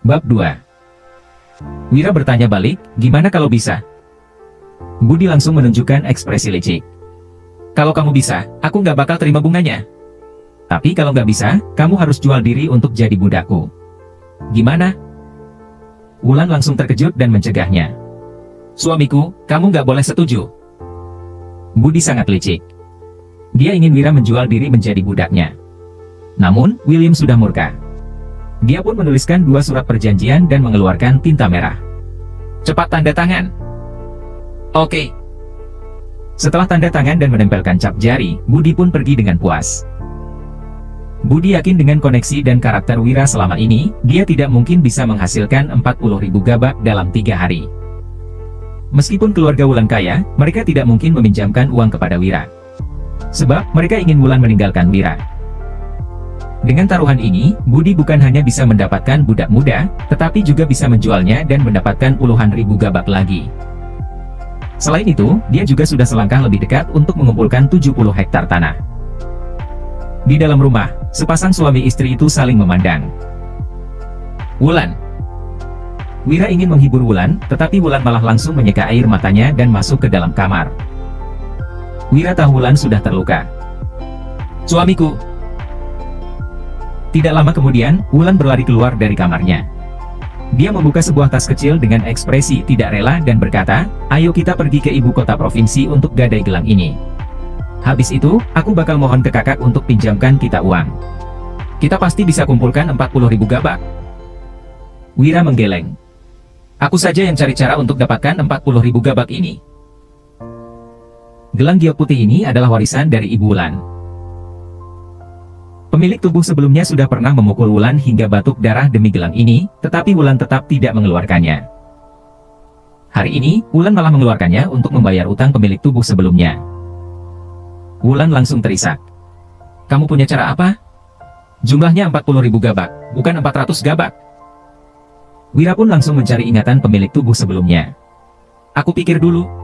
Bab 2. Wira bertanya balik, gimana kalau bisa? Budi langsung menunjukkan ekspresi licik. Kalau kamu bisa, aku nggak bakal terima bunganya. Tapi kalau nggak bisa, kamu harus jual diri untuk jadi budakku. Gimana? Wulan langsung terkejut dan mencegahnya. Suamiku, kamu nggak boleh setuju. Budi sangat licik. Dia ingin Wira menjual diri menjadi budaknya. Namun, William sudah murka. Dia pun menuliskan 2 surat perjanjian dan mengeluarkan tinta merah. Cepat tanda tangan. Oke. Setelah tanda tangan dan menempelkan cap jari, Budi pun pergi dengan puas. Budi yakin dengan koneksi dan karakter Wira selama ini, dia tidak mungkin bisa menghasilkan 40.000 gabak dalam 3 hari. Meskipun keluarga Wulan kaya, mereka tidak mungkin meminjamkan uang kepada Wira. Sebab, mereka ingin Wulan meninggalkan Wira. Dengan taruhan ini, Budi bukan hanya bisa mendapatkan budak muda, tetapi juga bisa menjualnya dan mendapatkan puluhan ribu gabak lagi. Selain itu, dia juga sudah selangkah lebih dekat untuk mengumpulkan 70 hektar tanah. Di dalam rumah, sepasang suami istri itu saling memandang. Wulan. Wira ingin menghibur Wulan, tetapi Wulan malah langsung menyeka air matanya dan masuk ke dalam kamar. Wira tahu Wulan sudah terluka. Suamiku. Tidak lama kemudian, Wulan berlari keluar dari kamarnya. Dia membuka sebuah tas kecil dengan ekspresi tidak rela dan berkata, ayo kita pergi ke ibu kota provinsi untuk gadai gelang ini. Habis itu, aku bakal mohon ke kakak untuk pinjamkan kita uang. Kita pasti bisa kumpulkan 40.000 gabak. Wira menggeleng. Aku saja yang cari cara untuk dapatkan 40.000 gabak ini. Gelang giok putih ini adalah warisan dari Ibu Wulan. Pemilik tubuh sebelumnya sudah pernah memukul Wulan hingga batuk darah demi gelang ini, tetapi Wulan tetap tidak mengeluarkannya. Hari ini, Wulan malah mengeluarkannya untuk membayar utang pemilik tubuh sebelumnya. Wulan langsung terisak. Kamu punya cara apa? Jumlahnya 40.000 gabak, bukan 400 gabak. Wira pun langsung mencari ingatan pemilik tubuh sebelumnya. Aku pikir dulu.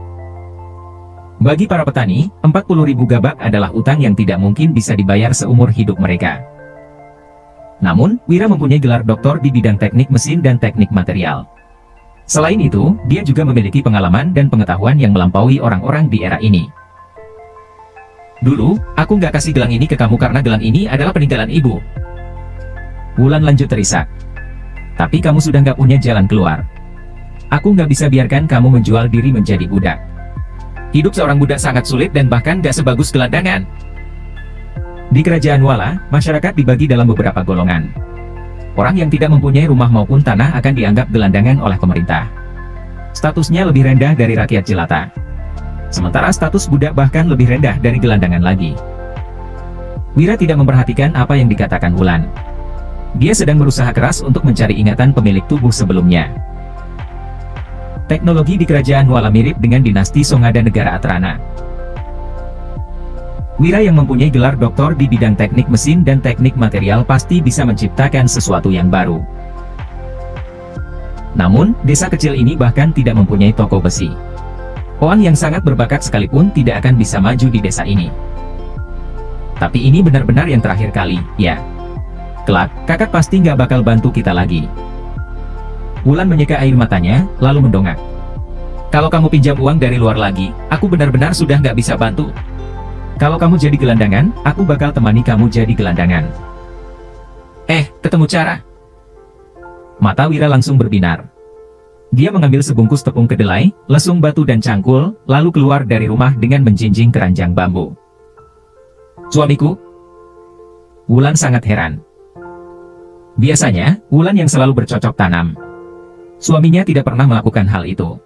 Bagi para petani, 40.000 gabak adalah utang yang tidak mungkin bisa dibayar seumur hidup mereka. Namun, Wira mempunyai gelar doktor di bidang teknik mesin dan teknik material. Selain itu, dia juga memiliki pengalaman dan pengetahuan yang melampaui orang-orang di era ini. Dulu, aku nggak kasih gelang ini ke kamu karena gelang ini adalah peninggalan ibu. Wulan lanjut terisak. Tapi kamu sudah nggak punya jalan keluar. Aku nggak bisa biarkan kamu menjual diri menjadi budak. Hidup seorang budak sangat sulit dan bahkan gak sebagus gelandangan. Di kerajaan Wala, masyarakat dibagi dalam beberapa golongan. Orang yang tidak mempunyai rumah maupun tanah akan dianggap gelandangan oleh pemerintah. Statusnya lebih rendah dari rakyat jelata. Sementara status budak bahkan lebih rendah dari gelandangan lagi. Wira tidak memperhatikan apa yang dikatakan Wulan. Dia sedang berusaha keras untuk mencari ingatan pemilik tubuh sebelumnya. Teknologi di kerajaan Wala mirip dengan dinasti Songada negara Atrana. Wira yang mempunyai gelar doktor di bidang teknik mesin dan teknik material pasti bisa menciptakan sesuatu yang baru. Namun, desa kecil ini bahkan tidak mempunyai toko besi. Orang yang sangat berbakat sekalipun tidak akan bisa maju di desa ini. Tapi ini benar-benar yang terakhir kali, ya. Kelak, kakak pasti nggak bakal bantu kita lagi. Wulan menyeka air matanya, lalu mendongak. Kalau kamu pinjam uang dari luar lagi, aku benar-benar sudah nggak bisa bantu. Kalau kamu jadi gelandangan, aku bakal temani kamu jadi gelandangan. Ketemu cara. Mata Wira langsung berbinar. Dia mengambil sebungkus tepung kedelai, lesung batu dan cangkul, lalu keluar dari rumah dengan menjinjing keranjang bambu. Suamiku? Wulan sangat heran. Biasanya, Wulan yang selalu bercocok tanam. Suaminya tidak pernah melakukan hal itu.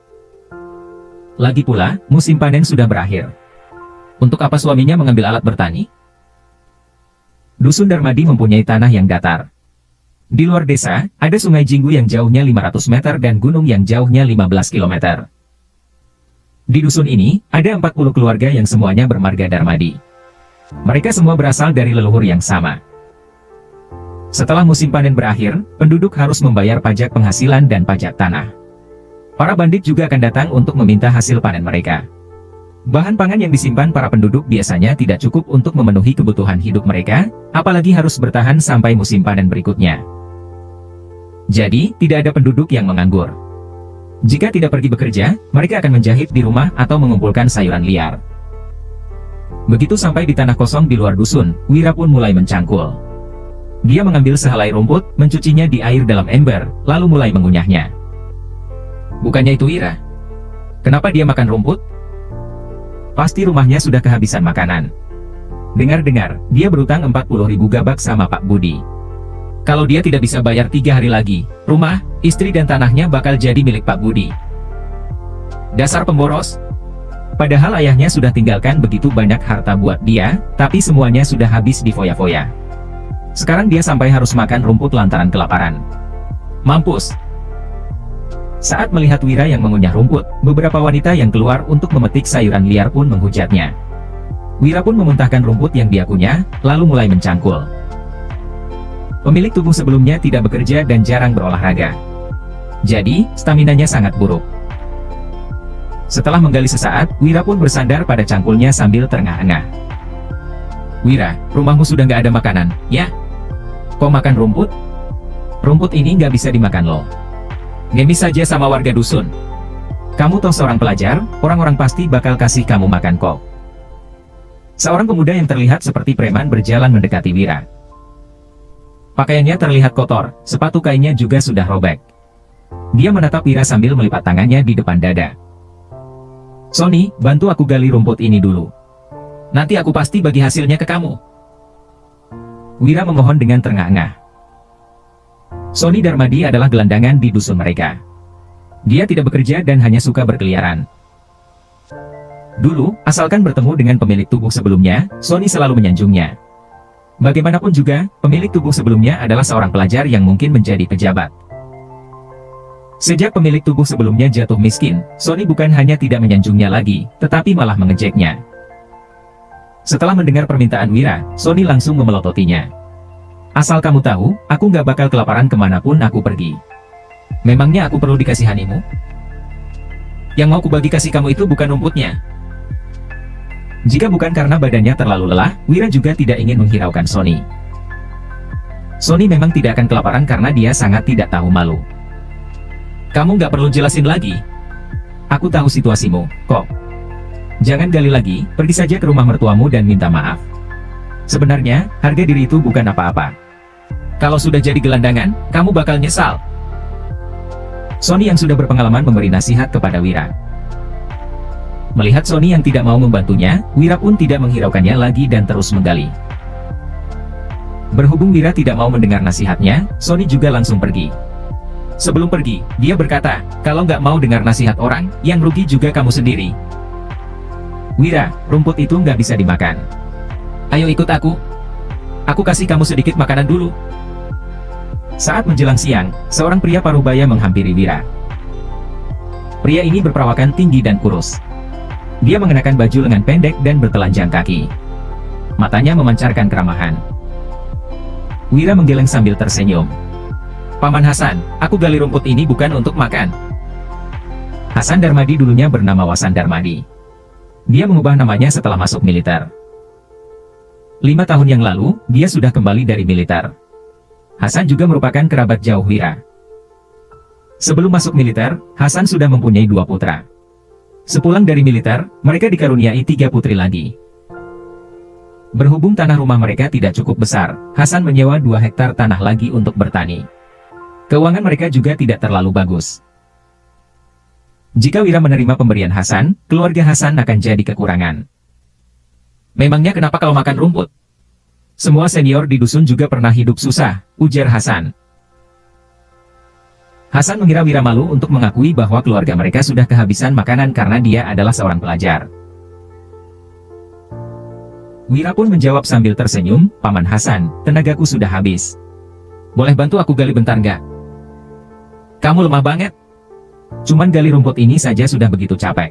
Lagi pula, musim panen sudah berakhir. Untuk apa suaminya mengambil alat bertani? Dusun Darmadi mempunyai tanah yang datar. Di luar desa, ada sungai Jinggu yang jauhnya 500 meter dan gunung yang jauhnya 15 km. Di dusun ini, ada 40 keluarga yang semuanya bermarga Darmadi. Mereka semua berasal dari leluhur yang sama. Setelah musim panen berakhir, penduduk harus membayar pajak penghasilan dan pajak tanah. Para bandit juga akan datang untuk meminta hasil panen mereka. Bahan pangan yang disimpan para penduduk biasanya tidak cukup untuk memenuhi kebutuhan hidup mereka, apalagi harus bertahan sampai musim panen berikutnya. Jadi, tidak ada penduduk yang menganggur. Jika tidak pergi bekerja, mereka akan menjahit di rumah atau mengumpulkan sayuran liar. Begitu sampai di tanah kosong di luar dusun, Wira pun mulai mencangkul. Dia mengambil sehelai rumput, mencucinya di air dalam ember, lalu mulai mengunyahnya. Bukannya itu Wira? Kenapa dia makan rumput? Pasti rumahnya sudah kehabisan makanan. Dengar-dengar, dia berutang 40.000 gabak sama Pak Budi. Kalau dia tidak bisa bayar 3 hari lagi, rumah, istri dan tanahnya bakal jadi milik Pak Budi. Dasar pemboros. Padahal ayahnya sudah tinggalkan begitu banyak harta buat dia, tapi semuanya sudah habis di foya-foya. Sekarang dia sampai harus makan rumput lantaran kelaparan. Mampus. Saat melihat Wira yang mengunyah rumput, beberapa wanita yang keluar untuk memetik sayuran liar pun menghujatnya. Wira pun memuntahkan rumput yang dia kunyah, lalu mulai mencangkul. Pemilik tubuh sebelumnya tidak bekerja dan jarang berolahraga. Jadi, staminanya sangat buruk. Setelah menggali sesaat, Wira pun bersandar pada cangkulnya sambil terengah-engah. Wira, rumahmu sudah nggak ada makanan, ya? Kok makan rumput? Rumput ini nggak bisa dimakan loh. Ngemis saja sama warga dusun. Kamu toh seorang pelajar, orang-orang pasti bakal kasih kamu makan kok. Seorang pemuda yang terlihat seperti preman berjalan mendekati Wira. Pakaiannya terlihat kotor, sepatu kainnya juga sudah robek. Dia menatap Wira sambil melipat tangannya di depan dada. Sony, bantu aku gali rumput ini dulu. Nanti aku pasti bagi hasilnya ke kamu. Wira memohon dengan terengah-engah. Sony Darmadi adalah gelandangan di dusun mereka. Dia tidak bekerja dan hanya suka berkeliaran. Dulu, asalkan bertemu dengan pemilik tubuh sebelumnya, Sony selalu menyanjungnya. Bagaimanapun juga, pemilik tubuh sebelumnya adalah seorang pelajar yang mungkin menjadi pejabat. Sejak pemilik tubuh sebelumnya jatuh miskin, Sony bukan hanya tidak menyanjungnya lagi, tetapi malah mengejeknya. Setelah mendengar permintaan Wira, Sony langsung memelototinya. Asal kamu tahu, aku nggak bakal kelaparan kemanapun aku pergi. Memangnya aku perlu dikasihanimu? Yang mau kubagi kasih kamu itu bukan rumputnya. Jika bukan karena badannya terlalu lelah, Wira juga tidak ingin menghiraukan Sony. Sony memang tidak akan kelaparan karena dia sangat tidak tahu malu. Kamu nggak perlu jelasin lagi. Aku tahu situasimu, kok. Jangan gali lagi, pergi saja ke rumah mertuamu dan minta maaf. Sebenarnya, harga diri itu bukan apa-apa. Kalau sudah jadi gelandangan, kamu bakal nyesal. Sony yang sudah berpengalaman memberi nasihat kepada Wira. Melihat Sony yang tidak mau membantunya, Wira pun tidak menghiraukannya lagi dan terus menggali. Berhubung Wira tidak mau mendengar nasihatnya, Sony juga langsung pergi. Sebelum pergi, dia berkata, kalau nggak mau dengar nasihat orang, yang rugi juga kamu sendiri. Wira, rumput itu nggak bisa dimakan. Ayo ikut aku. Aku kasih kamu sedikit makanan dulu. Saat menjelang siang, seorang pria parubaya menghampiri Wira. Pria ini berperawakan tinggi dan kurus. Dia mengenakan baju lengan pendek dan bertelanjang kaki. Matanya memancarkan keramahan. Wira menggeleng sambil tersenyum. Paman Hasan, aku gali rumput ini bukan untuk makan. Hasan Darmadi dulunya bernama Wasan Darmadi. Dia mengubah namanya setelah masuk militer. 5 tahun yang lalu, dia sudah kembali dari militer. Hasan juga merupakan kerabat jauh Wira. Sebelum masuk militer, Hasan sudah mempunyai 2 putra. Sepulang dari militer, mereka dikaruniai 3 putri lagi. Berhubung tanah rumah mereka tidak cukup besar, Hasan menyewa 2 hektar tanah lagi untuk bertani. Keuangan mereka juga tidak terlalu bagus. Jika Wira menerima pemberian Hasan, keluarga Hasan akan jadi kekurangan. Memangnya kenapa kalau makan rumput? Semua senior di dusun juga pernah hidup susah, ujar Hasan. Hasan mengira Wira malu untuk mengakui bahwa keluarga mereka sudah kehabisan makanan karena dia adalah seorang pelajar. Wira pun menjawab sambil tersenyum, Paman Hasan, tenagaku sudah habis. Boleh bantu aku gali bentar nggak? Kamu lemah banget. Cuman gali rumput ini saja sudah begitu capek.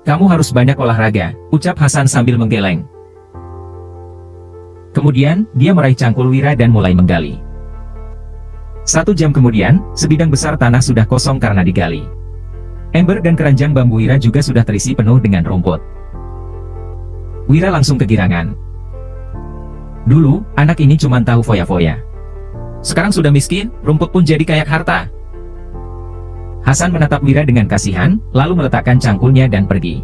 Kamu harus banyak olahraga, ucap Hasan sambil menggeleng. Kemudian, dia meraih cangkul Wira dan mulai menggali. 1 jam kemudian, sebidang besar tanah sudah kosong karena digali. Ember dan keranjang bambu Wira juga sudah terisi penuh dengan rumput. Wira langsung kegirangan. Dulu, anak ini cuma tahu foya-foya. Sekarang sudah miskin, rumput pun jadi kayak harta. Hasan menatap Wira dengan kasihan, lalu meletakkan cangkulnya dan pergi.